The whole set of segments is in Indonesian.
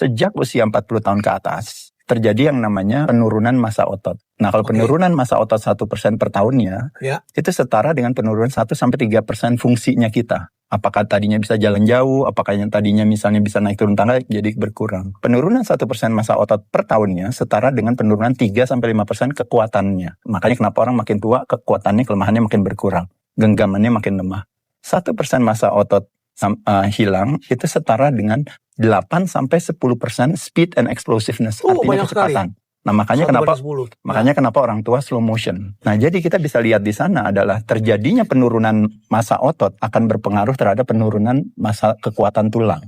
sejak usia 40 tahun ke atas, terjadi yang namanya penurunan massa otot. Nah, kalau penurunan massa otot 1% per tahunnya, itu setara dengan penurunan 1-3% fungsinya kita. Apakah tadinya bisa jalan jauh, apakah yang tadinya misalnya bisa naik turun tangga, jadi berkurang. Penurunan 1% massa otot per tahunnya setara dengan penurunan 3-5% kekuatannya. Makanya kenapa orang makin tua, kekuatannya, kelemahannya makin berkurang. Genggamannya makin lemah. 1% massa otot hilang, itu setara dengan 8-10% speed and explosiveness, artinya kecepatan. Nah, makanya kenapa orang tua slow motion. Nah, jadi kita bisa lihat di sana adalah terjadinya penurunan massa otot akan berpengaruh terhadap penurunan massa kekuatan tulang.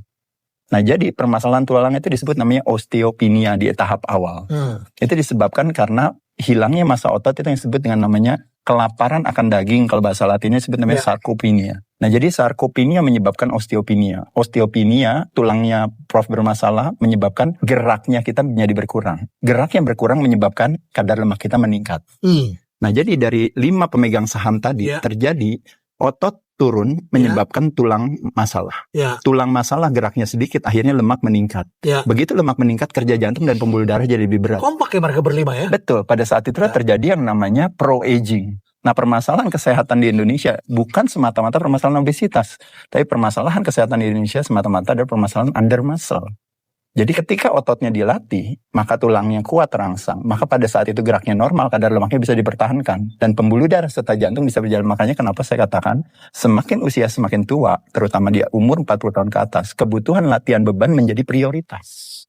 Nah, jadi permasalahan tulang itu disebut namanya osteopenia di tahap awal. Itu disebabkan karena hilangnya massa otot, itu yang disebut dengan namanya kelaparan akan daging, kalau bahasa Latinnya disebut namanya sarkopenia. Nah, jadi sarkopenia menyebabkan osteopenia. Osteopenia, tulangnya Prof bermasalah, menyebabkan geraknya kita menjadi berkurang. Gerak yang berkurang menyebabkan kadar lemak kita meningkat. Nah, jadi dari 5 pemegang saham tadi terjadi otot turun menyebabkan tulang masalah. Tulang masalah geraknya sedikit, akhirnya lemak meningkat. Begitu lemak meningkat, kerja jantung dan pembuluh darah jadi lebih berat. Kompak ya mereka berlima ya? Betul, pada saat itulah terjadi yang namanya pro-aging. Nah, permasalahan kesehatan di Indonesia bukan semata-mata permasalahan obesitas, tapi permasalahan kesehatan di Indonesia semata-mata adalah permasalahan under muscle. Jadi ketika ototnya dilatih, maka tulangnya kuat terangsang, maka pada saat itu geraknya normal, kadar lemaknya bisa dipertahankan, dan pembuluh darah serta jantung bisa berjalan. Makanya kenapa saya katakan, semakin usia semakin tua, terutama di umur 40 tahun ke atas, kebutuhan latihan beban menjadi prioritas.